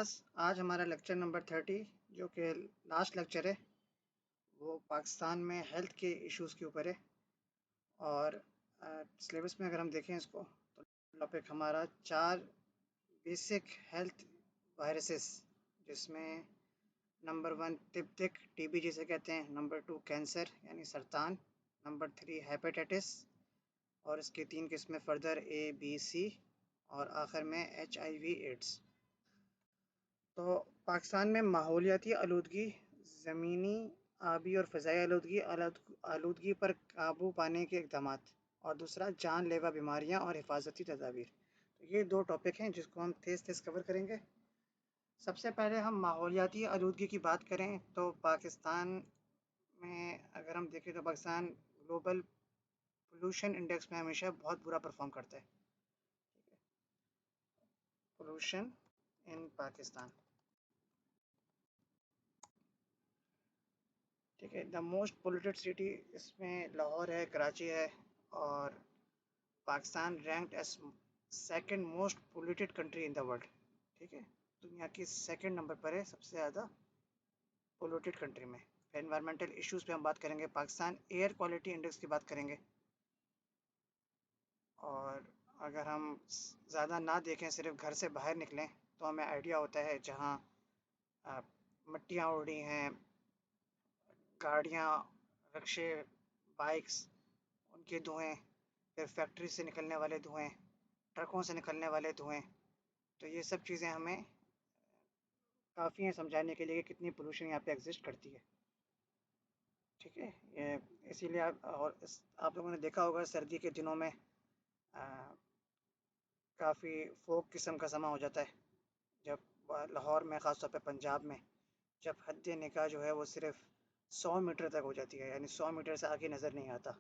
आज हमारा lecture number 30 जो कि लास्ट लेक्चर है वो पाकिस्तान में हेल्थ के इश्यूज़ के ऊपर है। और सिलेबस में अगर हम देखें इसको तो टॉपिक हमारा 4 बेसिक हेल्थ वायरसेस, जिसमें नंबर 1 तिब्बतिक टीबी जिसे कहते हैं, नंबर 2 कैंसर यानी सरतान, नंबर 3 हेपेटाइटिस और इसकी 3 किस्में फर्दर ए बी सी और आखिर में HIV एड्स। तो पाकिस्तान में माहौलियाती आलूदगी, ज़मीनी, आबी और फ़ज़ाई आलूदगी पर काबू पाने के इक़दाम, और दूसरा जानलेवा बीमारियां और हिफाजती तदाबीर। तो ये 2 टॉपिक हैं जिसको हम तेज़ तेज़ कवर करेंगे। सबसे पहले हम माहौलियाती आलूदगी की बात करें तो पाकिस्तान में अगर हम देखें तो पाकिस्तान ग्लोबल पोल्यूशन इंडेक्स में हमेशा बहुत बुरा परफॉर्म करता है। पोल्यूशन इन पाकिस्तान, ठीक है। द मोस्ट पोल्यूटेड सिटी इसमें लाहौर है, कराची है, और Pakistan ranked as second most polluted country in the world, ठीक है। दुनिया की सेकंड नंबर पर है सबसे ज़्यादा पोल्यूटेड कंट्री में। फिर एनवायरमेंटल इश्यूज़ पे हम बात करेंगे, पाकिस्तान एयर क्वालिटी इंडेक्स की बात करेंगे। और अगर हम ज़्यादा ना देखें, सिर्फ घर से बाहर निकलें तो हमें आइडिया होता है जहाँ मिट्टियाँ उड़ी हैं, गाड़ियाँ, रिक्शे, बाइक्स, उनके धुएँ, फिर फैक्ट्री से निकलने वाले धुएँ, ट्रकों से निकलने वाले धुएँ। तो ये सब चीज़ें हमें काफ़ी हैं समझाने के लिए कि कितनी पोल्यूशन यहाँ पे एग्जिस्ट करती है, ठीक है। ये इसीलिए आप लोगों ने देखा होगा सर्दी के दिनों में काफ़ी फोक किस्म का समा हो जाता है, जब लाहौर में, ख़ास तौर पे पंजाब में, जब हद निगाह जो है वो सिर्फ 100 मीटर तक हो जाती है, यानी 100 मीटर से आगे नज़र नहीं आता,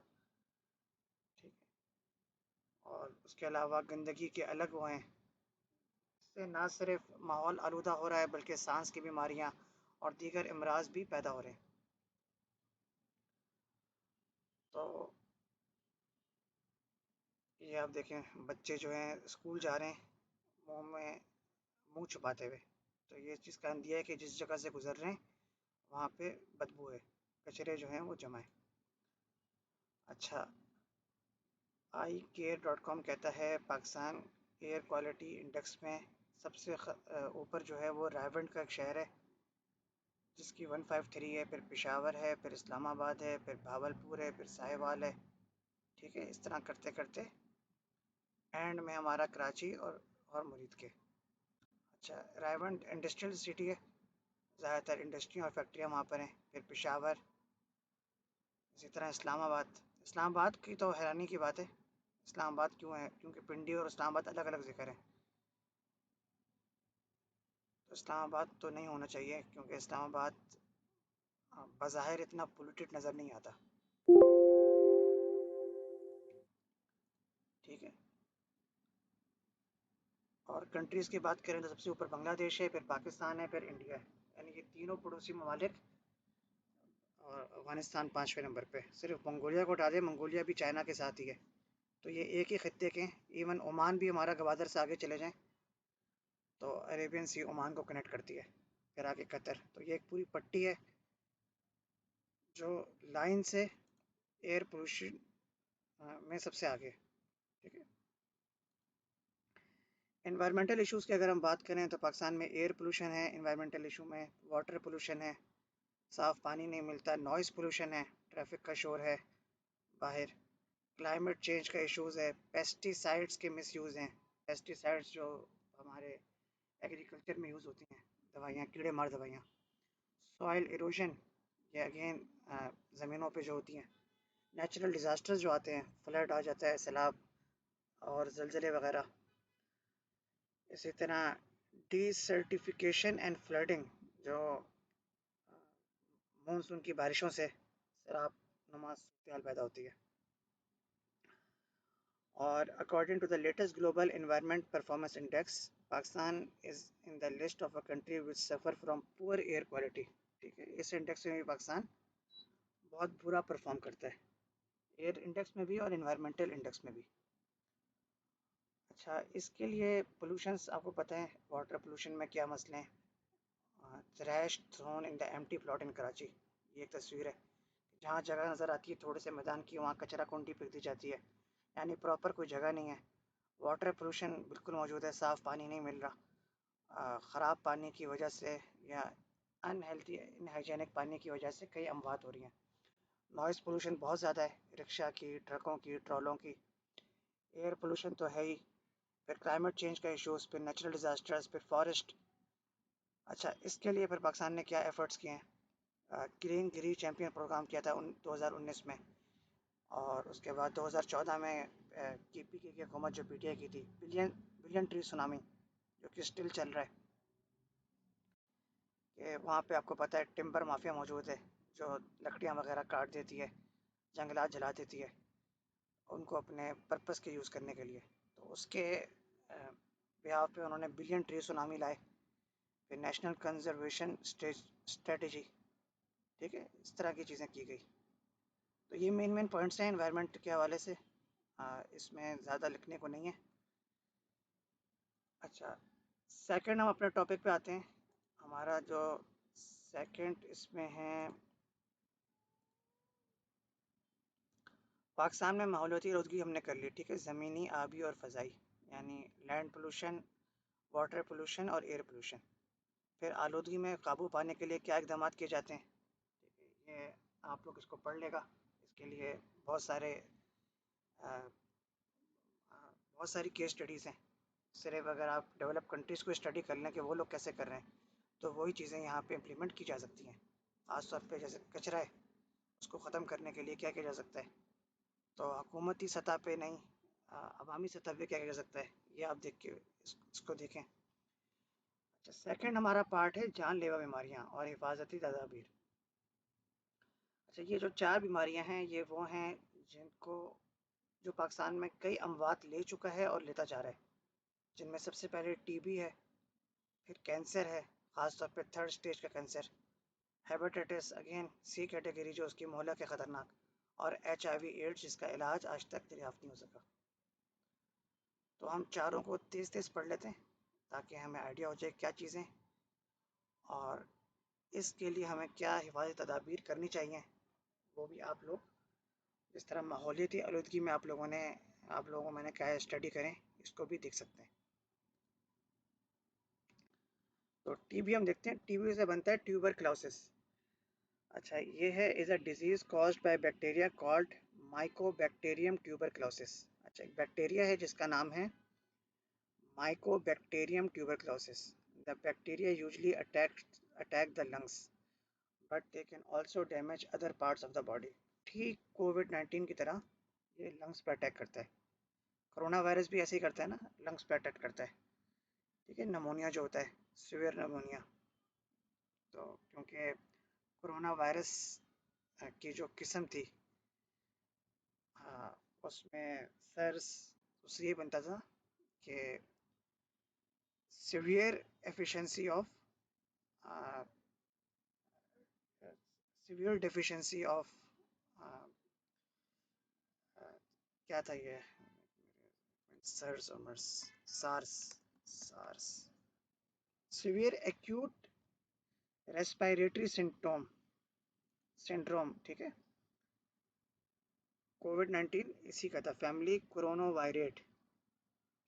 ठीक है। और उसके अलावा गंदगी के अलग वो हैं, इससे ना सिर्फ माहौल आलूदा हो रहा है बल्कि सांस की बीमारियां और दीगर अमराज भी पैदा हो रहे हैं। तो ये आप देखें, बच्चे जो हैं स्कूल जा रहे हैं मुंह छुपाते हुए, तो ये चीज़ का दिया है कि जिस जगह से गुजर रहे हैं वहाँ पे बदबू है, कचरे जो हैं वो जमा है। अच्छा, iCare.com कहता है पाकिस्तान एयर क्वालिटी इंडेक्स में सबसे ऊपर जो है वो रायवंड का एक शहर है जिसकी 153 है, फिर पेशावर है, फिर इस्लामाबाद है, फिर भावलपुर है, फिर साहिवाल है, ठीक है। इस तरह करते करते एंड में हमारा कराची और मुरीद के। अच्छा, रायवंड इंडस्ट्रियल सिटी है, ज़्यादातर इंडस्ट्री और फैक्ट्रियाँ वहाँ पर हैं। फिर पेशावर, इसी तरह इस्लामाबाद की तो हैरानी की बात है। इस्लामाबाद क्यों है? क्योंकि पिंडी और इस्लामाबाद अलग अलग ज़िक्र हैं। तो इस्लामाबाद तो नहीं होना चाहिए क्योंकि इस्लामाबाद बज़ाहिर इतना पोल्यूटेड नज़र नहीं आता, ठीक है। और कंट्रीज़ की बात करें तो सबसे ऊपर बांग्लादेश है, फिर पाकिस्तान है, फिर इंडिया है, यानी ये तीनों पड़ोसी ममालिक, और अफ़गानिस्तान 5वें नंबर पे। सिर्फ मंगोलिया को हटा दें, मंगोलिया भी चाइना के साथ ही है, तो ये एक ही खत्ते के हैं। इवन ओमान भी हमारा गवादर से आगे चले जाएं तो अरेबियन सी ओमान को कनेक्ट करती है, फिर आगे कतर। तो ये एक पूरी पट्टी है जो लाइन से एयर पोल्यूशन में सबसे आगे, ठीक है। एनवायरमेंटल इश्यूज़ की अगर हम बात करें तो पाकिस्तान में एयर पोल्यूशन है, एनवायरमेंटल इशू में वाटर पोल्यूशन है, साफ़ पानी नहीं मिलता, नॉइज़ पोल्यूशन है, ट्रैफिक का शोर है बाहर, क्लाइमेट चेंज का इश्यूज़ है, पेस्टिसाइड्स के मिसयूज़ हैं। पेस्टिसाइड्स जो हमारे एग्रीकल्चर में यूज़ होती हैं, दवाइयाँ, कीड़े मार दवाइयाँ। सॉइल इरोजन, ये अगेन ज़मीनों पे जो होती हैं। नेचुरल डिज़ास्टर्स जो आते हैं, फ्लड आ जाता है, सैलाब और ज़लज़ले वगैरह। इसी तरह डिसर्टिफिकेशन एंड फ्लडिंग, जो मानसून की बारिशों से सैलाब नुमा सूरत पैदा होती है। और according to the latest global environment performance index, Pakistan is in the list of a country which suffer from poor air quality, ठीक है। इस इंडेक्स में भी पाकिस्तान बहुत बुरा परफॉर्म करता है, एयर इंडेक्स में भी और इन्वायरमेंटल इंडेक्स में भी। अच्छा, इसके लिए पोल्यूशंस आपको पता है वाटर पोल्यूशन में क्या मसले हैं। Trash thrown in the empty plot in Karachi, ये एक तस्वीर है। जहाँ जगह नज़र आती है थोड़े से मैदान की, वहाँ कचरा कुंडी फेंक दी जाती है, यानी प्रॉपर कोई जगह नहीं है। वाटर पोल्यूशन बिल्कुल मौजूद है, साफ़ पानी नहीं मिल रहा। ख़राब पानी की वजह से या अनहेल्थी इनहाइजेनिक पानी की वजह से कई अमवात हो रही हैं। नॉइज़ पोल्यूशन बहुत ज़्यादा है, रिक्शा की, ट्रकों की, ट्रॉलों की। एयर पोल्यूशन तो है ही, फिर क्लाइमेट चेंज का इश्यूज़, फिर नेचुरल डिज़ास्टर्स, फिर फॉरेस्ट। अच्छा, इसके लिए फिर पाकिस्तान ने क्या एफ़र्ट्स किए हैं। ग्रीन गिरी चैम्पियन प्रोग्राम किया था 2019 में, और उसके बाद 2014 में KPK की हुकूमत जो PTI की थी, बिलियन बिलियन ट्री सुनामी, जो कि स्टिल चल रहा है। कि वहाँ पे आपको पता है टिम्बर माफिया मौजूद है, जो लकड़ियाँ वगैरह काट देती है, जंगलात जला देती है उनको अपने पर्पस के यूज़ करने के लिए। तो उसके ब्याह पे उन्होंने बिलियन ट्री सुनामी लाए, फिर नेशनल कंजर्वेशन स्ट्रेटजी, ठीक है, इस तरह की चीज़ें की गई। तो ये मेन पॉइंट्स हैं एनवायरनमेंट के हवाले से। इसमें ज़्यादा लिखने को नहीं है। अच्छा, सेकंड हम अपने टॉपिक पे आते हैं। हमारा जो सेकंड इसमें है, पाकिस्तान में माहौलियाती आलूदगी हमने कर ली, ठीक है, ज़मीनी, आबी और फ़ज़ाई, यानी लैंड पोल्यूशन, वाटर पोल्यूशन और एयर पोल्यूशन। फिर आलूदगी में काबू पाने के लिए क्या इकदाम किए जाते हैं, ठीक है, ये आप लोग इसको पढ़ लेगा। इसके लिए बहुत सारे बहुत सारी केस स्टडीज़ हैं। सिर्फ अगर आप डेवलप कंट्रीज़ को स्टडी कर लें कि वो लोग कैसे कर रहे हैं, तो वही चीज़ें यहाँ पे इम्प्लीमेंट की जा सकती हैं। ख़ास तौर पे जैसे कचरा है, उसको ख़त्म करने के लिए क्या किया जा सकता है। तो हुकूमती सतह पे नहीं, अवामी सतह पे क्या किया जा सकता है, ये आप देख के इसको देखें। अच्छा, सेकंड हमारा पार्ट है जानलेवा बीमारियाँ और हिफाजती तदाबीर। अच्छा, ये जो 4 बीमारियाँ हैं, ये वो हैं जिनको जो पाकिस्तान में कई अमवात ले चुका है और लेता जा रहा है। जिनमें सबसे पहले TB है, फिर कैंसर है, ख़ास तौर पे 3rd स्टेज का cancer, hepatitis again C category जो उसकी मोहलक है ख़तरनाक, और HIV एड्स जिसका इलाज आज तक दरियाफ्त नहीं हो सका। तो हम चारों को तेज़ तेज़ पढ़ लेते हैं ताकि हमें आइडिया हो जाए क्या चीज़ें, और इसके लिए हमें क्या हिफाजती तदाबीर करनी चाहिए, वो भी आप लोग जिस तरह माहौलियाती आलूदगी में आप लोगों को मैंने कहा स्टडी करें, इसको भी देख सकते हैं। तो TB हम देखते हैं, TB से बनता है ट्यूबरक्लोसिस। अच्छा, ये है is a disease caused by bacteria called Mycobacterium tuberculosis. अच्छा, एक बैक्टीरिया है जिसका नाम है Mycobacterium tuberculosis. The bacteria usually attack the lungs but they can also damage other parts of the body. ठीक COVID-19 की तरह ये लंग्स पर अटैक करता है। कोरोना वायरस भी ऐसे ही करता है ना, लंग्स पर अटैक करता है, ठीक है, नमोनिया जो होता है, सीवियर नमोनिया। तो क्योंकि कोरोना वायरस की जो किस्म थी, हाँ, उसमें सर्स उससे ये बनता था कि severe efficiency of severe deficiency of क्या था ये, सर्स और MERS, SARS SARS severe acute respiratory syndrome, ठीक है। COVID-19 इसी का था, फैमिली कोरोनावायरेट,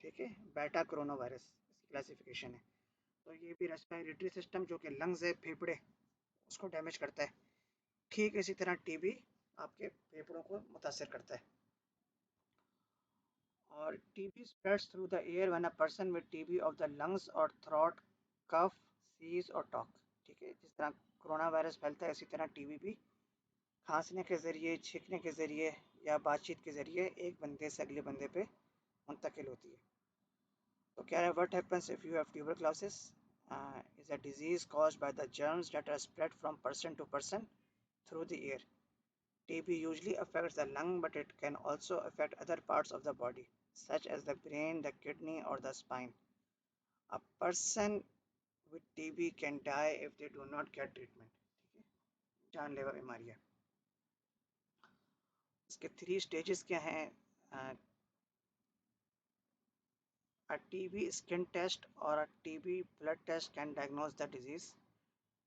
ठीक है, बेटा कोरोना वायरस इसकी क्लासिफिकेशन है। तो ये भी रेस्पिरेटरी सिस्टम जो कि लंग्स है, फेफड़े, उसको डैमेज करता है। ठीक इसी तरह TB आपके फेफड़ों को मुतासर करता है। और TB spreads through the air when a person with TB of the lungs और थ्रोट कफ सीज और टॉक, ठीक है, जिस तरह कोरोना वायरस फैलता है इसी तरह TB भी खांसने के ज़रिए, छींकने के ज़रिए या बातचीत के ज़रिए एक बंदे से अगले बंदे पे मुंतकिल होती है। तो क्या है, what happens if you have tuberculosis is a disease caused by the germs that are spread from person to person through the air. TB usually affects the lung, but it can also affect other parts of the body, such as the brain, the kidney, or the spine. A person with TB can die if they do not get treatment. ठीक है, जानलेवा बीमारी है। इसके 3 stages क्या हैं। A TB skin test or a TB blood test can diagnose the disease.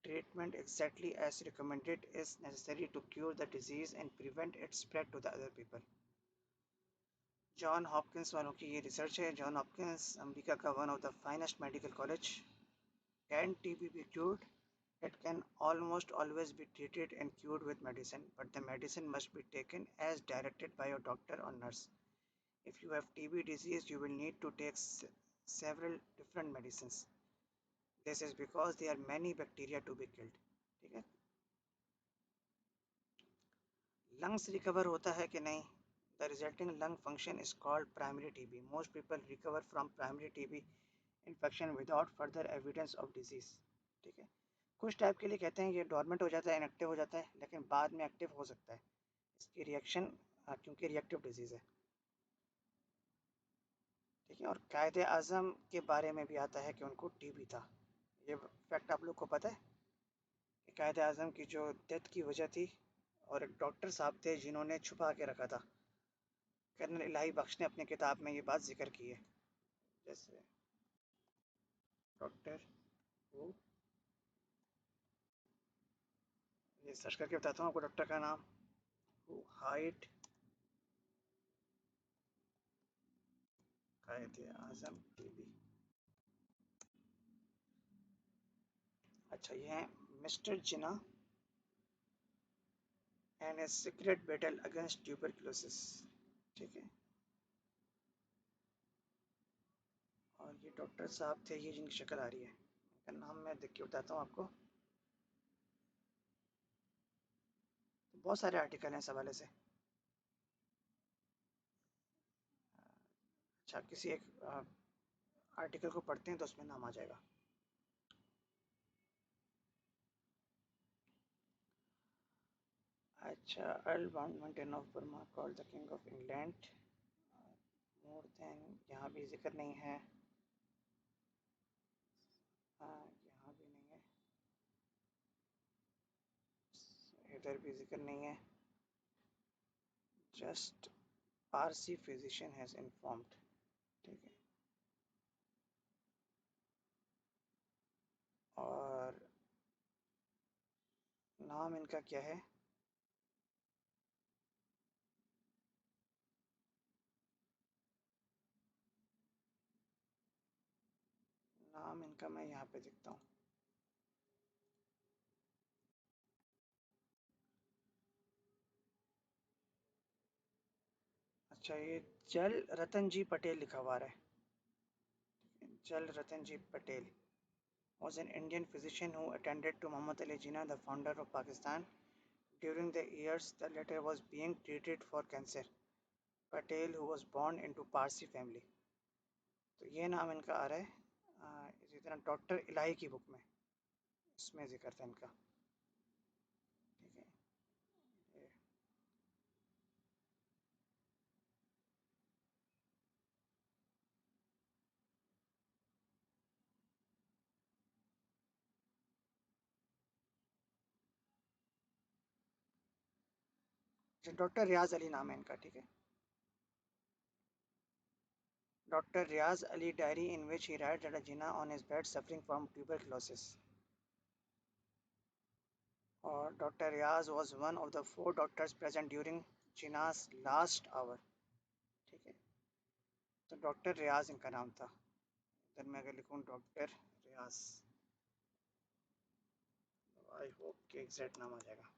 Treatment exactly as recommended is necessary to cure the disease and prevent its spread to the other people. John Hopkins वालों की ये research है. John Hopkins America का one of the finest medical college. Can TB be cured? It can almost always be treated and cured with medicine, but the medicine must be taken as directed by your doctor or nurse. If you have TB disease, you will need to take several different medicines. This is because there are many bacteria to be killed. ठीक है. Lungs recover होता है कि नहीं? The resulting lung function is called primary TB. Most people recover from primary TB infection without further evidence of disease. ठीक है. कुछ type के लिए कहते हैं ये डॉर्मेंट हो जाता है, इनएक्टिव हो जाता है, लेकिन बाद में एक्टिव हो सकता है. इसकी रिएक्शन क्योंकि रिएक्टिव डिजीज़ है. ठीक है. और कायदे आज़म के बारे में भी आता है कि उनको टीबी था. ये फैक्ट आप लोग को पता है कि कायदे आज़म की जो डेथ की वजह थी, और एक डॉक्टर साहब थे जिन्होंने छुपा के रखा था. कर्नल इलाही बख्श ने अपनी किताब में ये बात जिक्र की है. जैसे डॉक्टर वो, ये सर्च करके बताता हूँ आपको डॉक्टर का नाम. हु हाइड कायदे आज़म टीबी. अच्छा, ये है mister Jinnah and a secret battle against tuberculosis. ठीक है. और ये डॉक्टर साहब थे, ये जिनकी शक्ल आ रही है, इनका नाम मैं देख के बताता हूँ आपको. तो बहुत सारे आर्टिकल हैं इस हवाले से. अच्छा, किसी एक आर्टिकल को पढ़ते हैं तो उसमें नाम आ जाएगा. अच्छा, earl mountain of Burma called the king of England. More than यहाँ भी जिक्र नहीं है. यहाँ भी नहीं है, इधर भी जिक्र नहीं है. Just Parsi physician has informed. ठीक है. और नाम इनका क्या है? नाम इनका मैं यहाँ पे देखता हूँ. अच्छा, ये जल रतन जी पटेल लिखा हुआ है. जल रतन ji Patel was an Indian physician who attended to Muhammad Ali Jinnah, the founder of Pakistan, during the years the latter was being treated for cancer. Patel, who was born into Parsi family. तो ये नाम इनका आ रहा है. इसी तरह doctor इलाही की book में इसमें जिक्र था इनका. ठीक है. डॉक्टर रियाज अली नाम है इनका. ठीक है. Dr. Riaz Ali diary in which he writes that Jinnah on his bed suffering from tuberculosis. Or Dr. Riaz was one of the 4 doctors present during Jinnah's last hour. ठीक है. तो डॉक्टर रियाज इनका नाम था. इधर मैं अगर लिखूँ डॉक्टर रियाज, आई होप कि एग्जैक्ट नाम आ जाएगा.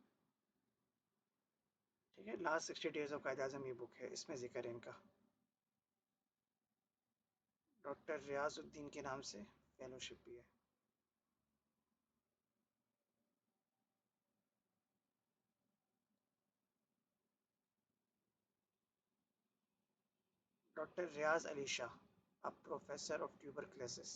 ठीक है. लास्ट 60 डेज ऑफ कायद आज़म ये बुक है, इसमें जिक्र है इनका. डॉक्टर रियाजुद्दीन के नाम से फेलोशिप भी है. Doctor Riaz Ali Shah, uh professor of tuberculosis.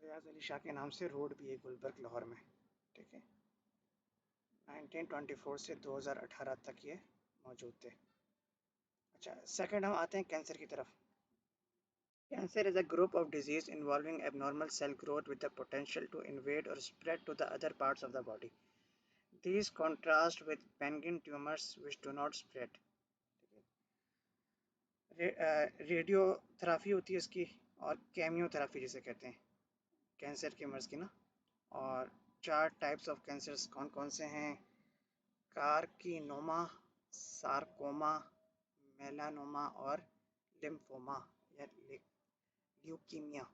Riaz Ali Shah के नाम से रोड भी है गुलबर्ग लाहौर में. ठीक है. 1924 से 2018 तक ये मौजूद थे. अच्छा, सेकंड हम आते हैं कैंसर की तरफ. Cancer is a group of disease involving abnormal cell growth with the potential to invade or spread to the other parts of the body. These contrast with benign tumors which do not spread. Radiotherapy होती है इसकी, और केमियोथेरापी जिसे कहते हैं cancer के मर्ज की ना। और 4 टाइप्स ऑफ कैंसर्स कौन कौन से हैं? कार्किनोमा, सार्कोमा, मेलानोमा और लिम्फोमा या ल्यूकीमिया।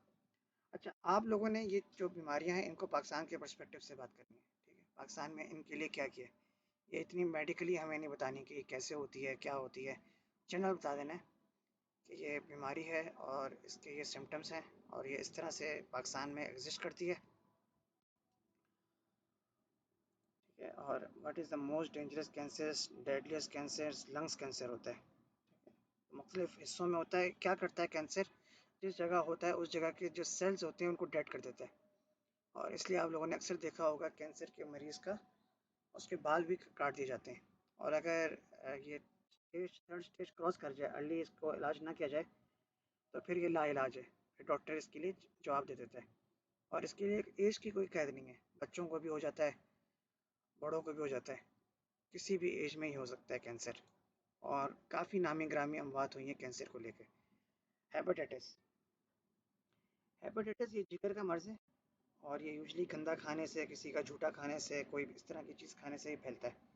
अच्छा, आप लोगों ने ये जो बीमारियां हैं इनको पाकिस्तान के पर्सपेक्टिव से बात करनी है, ठीक है? पाकिस्तान में इनके लिए क्या किया है, ये इतनी मेडिकली हमें नहीं बतानी कि ये कैसे होती है, क्या होती है। जनरल बता देना है कि ये बीमारी है और इसके ये सिम्टम्स हैं और ये इस तरह से पाकिस्तान में एग्जिस्ट करती है, ठीक है? और what is the most dangerous cancers, deadliest cancers, lungs cancer होता है, मुख्तलिफ हिस्सों में होता है। क्या करता है कैंसर, जिस जगह होता है उस जगह के जो सेल्स होते हैं उनको डेड कर देता है। और इसलिए आप लोगों ने अक्सर देखा होगा कैंसर के मरीज़ का उसके बाल भी काट दिए जाते हैं। और अगर ये स्टेज 3rd स्टेज क्रॉस कर जाए, अर्ली इसको इलाज ना किया जाए, तो फिर ये लाइलाज है, फिर डॉक्टर इसके लिए जवाब दे देता है। और इसके लिए एज की कोई कैद नहीं है, बच्चों को भी हो जाता है, बड़ों को भी हो जाता है, किसी भी एज में ही हो सकता है कैंसर। और काफ़ी नामी ग्रामी अमवात हुई हैं कैंसर को लेकर। हेपेटाइटिस, हेपेटाइटिस ये जिगर का मर्ज़ है और ये यूजली गंदा खाने से, किसी का झूठा खाने से, कोई इस तरह की चीज़ खाने से ही फैलता है।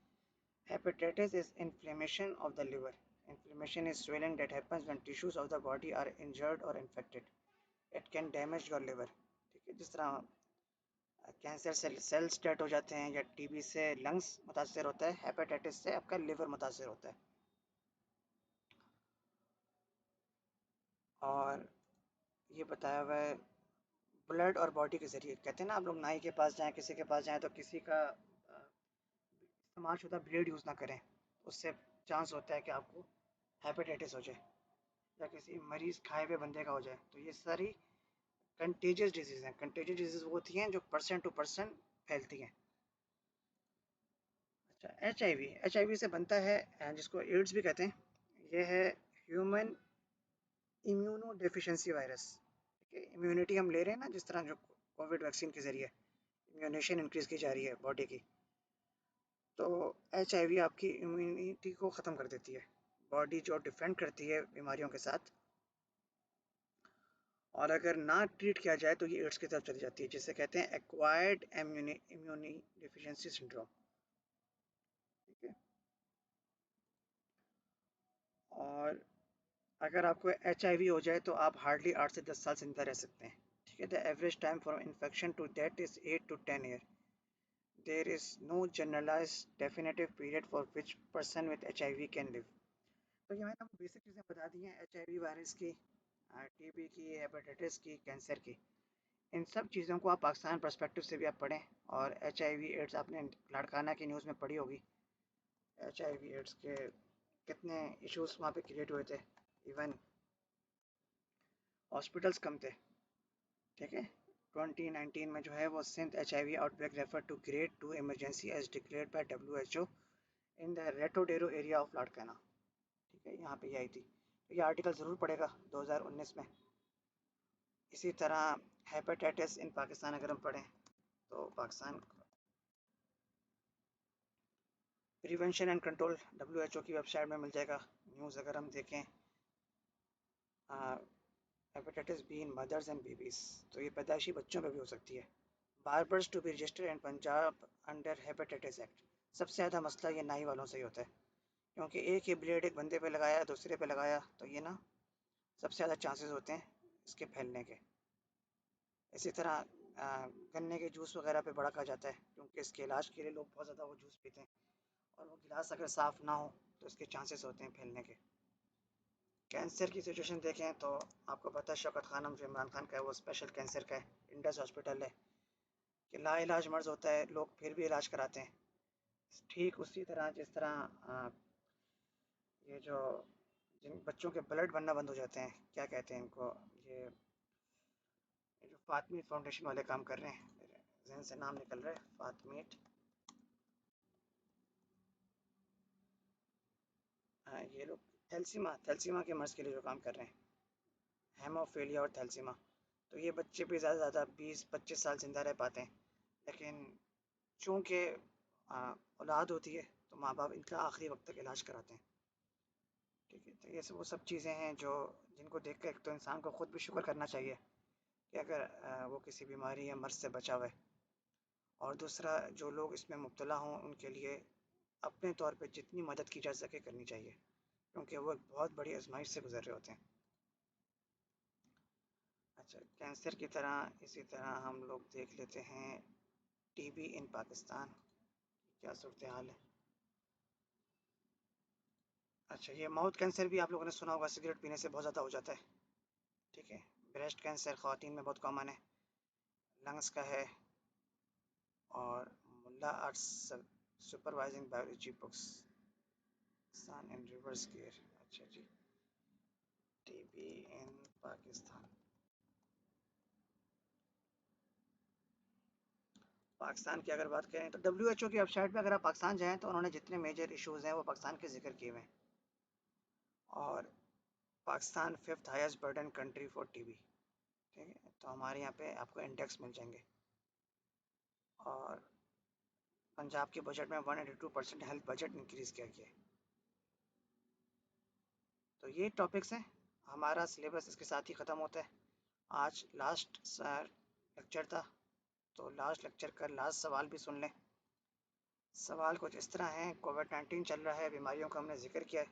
Hepatitis is inflammation of the liver. Inflammation is swelling that happens when tissues of the body are injured or infected. It can damage your liver. ठीक है, जिस तरह कैंसर से सेल्स डेड हो जाते हैं या टीबी से लंग्स मुतासर होता है, हेपेटाइटिस से आपका लिवर मुतासर होता है। और ये बताया हुआ है ब्लड और बॉडी के ज़रिए। कहते हैं ना, आप लोग नाई के पास जाएं, किसी के पास जाएं तो किसी का इस्तेमाल शुदा ब्लेड यूज़ ना करें, उससे चांस होता है कि आपको हेपेटाइटिस हो जाए या किसी मरीज़ खाए हुए बंदे का हो जाए। तो ये सारी कंटेजियस डिजीज़ हैं। कंटेजियस डिजीज़ वो होती हैं जो पर्सन टू पर्सन फैलती हैं। अच्छा, एच आई वी से बनता है जिसको एड्स भी कहते हैं। ये है ह्यूमन इम्यूनो डेफिशिएंसी वायरस। ठीक है, इम्यूनिटी हम ले रहे हैं ना, जिस तरह जो कोविड वैक्सीन के ज़रिए इम्यूनेशन इंक्रीज़ की जा रही है बॉडी की, तो एच आपकी इम्यूनिटी को ख़त्म कर देती है। बॉडी जो डिफेंड करती है बीमारियों के साथ, और अगर ना ट्रीट किया जाए तो ये एड्स की तरफ चली जाती है, जिसे कहते हैं एक्वायर्ड इम्यूनी डिफिशिएंसी सिंड्रोम। ठीक है, और अगर आपको HIV हो जाए तो आप हार्डली 8 से 10 साल जिंदा रह सकते हैं। ठीक है, the average time for infection to death is 8 to 10 year. There is no generalised definitive period for which person with HIV can live. तो ये मैंने आपको बेसिक चीज़ें बता दी हैं HIV वायरस की, टीबी की, हेपेटाइटिस की, कैंसर की। इन सब चीज़ों को आप पाकिस्तान पर्सपेक्टिव से भी आप पढ़ें। और HIV एड्स आपने लाड़काना की न्यूज़ में पढ़ी होगी, HIV एड्स के कितने इश्यूज वहाँ पे क्रिएट हुए थे, इवन हॉस्पिटल्स कम थे। ठीक है, 2019 में जो है वो Sindh HIV outbreak refer to grade 2 emergency as declared by WHO in the Ratodero area of Larkana. ठीक है, यहाँ पे ये आई थी, तो ये आर्टिकल ज़रूर पड़ेगा 2019 में। इसी तरह हेपेटाइटिस इन पाकिस्तान अगर हम पढ़ें तो Pakistan prevention and control WHO की वेबसाइट में मिल जाएगा। न्यूज़ अगर हम देखें, hepatitis B in mothers and babies, तो ये पैदाइशी बच्चों में भी हो सकती है। Barbers to be registered in Punjab under hepatitis act. सबसे ज़्यादा मसला ये नाई वालों से ही होता है, क्योंकि एक ही ब्लेड एक बंदे पे लगाया, दूसरे पे लगाया, तो ये ना सबसे ज़्यादा चांसेस होते हैं इसके फैलने के। इसी तरह गन्ने के जूस वगैरह पे बड़ा कहा जाता है, क्योंकि इसके इलाज के लिए लोग बहुत ज़्यादा वो जूस पीते हैं, और वो गिलास अगर साफ़ ना हो तो इसके चांसेस होते हैं फैलने के। कैंसर की सिचुएशन देखें तो आपको पता है शौकत खानम जो इमरान खान का है वो स्पेशल कैंसर का है, इंडस हॉस्पिटल है, कि लाइलाज मर्ज़ होता है, लोग फिर भी इलाज कराते हैं। ठीक उसी तरह जिस तरह ये जो जिन बच्चों के ब्लड बनना बंद हो जाते हैं, क्या कहते हैं इनको, ये ये जो फातमीट फाउंडेशन वाले काम कर रहे हैं, मेरे जहन से नाम निकल रहा है, फातमीट, ये लोग थैलेसीमा थैलेसीमा के मर्ज़ के लिए जो काम कर रहे हैं, हेमोफीलिया और थैलेसीमा, तो ये बच्चे भी ज़्यादा से ज़्यादा 20-25 साल ज़िंदा रह पाते हैं। लेकिन चूँकि औलाद होती है तो माँ बाप इनका आखिरी वक्त तक इलाज कराते हैं। ठीक है, तो ये सब वो सब चीज़ें हैं जो जिनको देख कर एक तो इंसान को ख़ुद भी शुक्र करना चाहिए कि अगर वो किसी बीमारी या मर्ज़ से बचा हुआ है, और दूसरा जो लोग इसमें मुब्तला हों उनके लिए अपने तौर पे जितनी मदद की जा सके करनी चाहिए, क्योंकि वो एक बहुत बड़ी आजमाइश से गुजर रहे होते हैं। अच्छा, कैंसर की तरह इसी तरह हम लोग देख लेते हैं टीबी इन पाकिस्तान क्या सूरत हाल है। अच्छा, ये माउथ कैंसर भी आप लोगों ने सुना होगा, सिगरेट पीने से बहुत ज़्यादा हो जाता है। ठीक है, ब्रेस्ट कैंसर ख़वातीन में बहुत कॉमन है, लंग्स का है, और मुल्ला आर्ट्स सुपरवाइजिंग बायोलॉजी बुक्स सन इन रिवर्स गियर। अच्छा जी, टीबी इन पाकिस्तान। पाकिस्तान की अगर बात करें तो WHO की वेबसाइट पे अगर आप पाकिस्तान जाएँ तो उन्होंने जितने मेजर इश्यूज़ हैं वो पाकिस्तान के ज़िक्र किए हुए हैं, और Pakistan 5th highest burden country for TB. ठीक है, तो हमारे यहाँ पे आपको इंडेक्स मिल जाएंगे, और पंजाब के बजट में 182% हेल्थ बजट इंक्रीज़ किया गया है। तो ये टॉपिक्स हैं, हमारा सिलेबस इसके साथ ही ख़त्म होता है। आज लास्ट लेक्चर था, तो लास्ट लेक्चर का लास्ट सवाल भी सुन लें। सवाल कुछ इस तरह है, कोविड-19 चल रहा है, बीमारियों का हमने जिक्र किया है,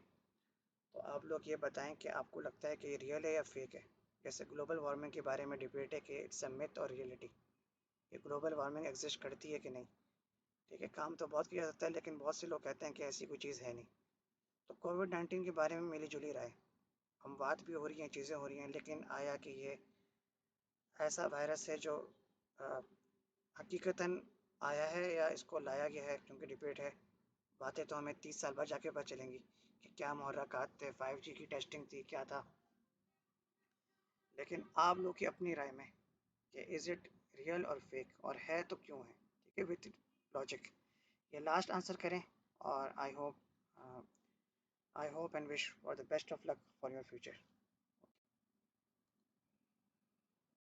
तो आप लोग ये बताएं कि आपको लगता है कि ये रियल है या फेक है। जैसे ग्लोबल वार्मिंग के बारे में डिबेट है कि इट्स अ मिथ और रियलिटी, ये ग्लोबल वार्मिंग एग्जिस्ट करती है कि नहीं। ठीक है, काम तो बहुत किया जाता है लेकिन बहुत से लोग कहते हैं कि ऐसी कोई चीज़ है नहीं। तो कोविड-19 के बारे में मिली जुली राय, हम बात भी हो रही हैं, चीज़ें हो रही हैं, लेकिन आया कि ये ऐसा वायरस है जो हकीकतन आया है या इसको लाया गया है, क्योंकि डिबेट है। बातें तो हमें 30 साल बाद जाके पता चलेंगी कि क्या मुहर्रकात थे, 5G की टेस्टिंग थी, क्या था। लेकिन आप लोग की अपनी राय में कि इज़ इट रियल और फेक, और है तो क्यों है। ठीक है, विथ लॉजिक ये लास्ट आंसर करें, और I hope and wish for the best of luck for your future.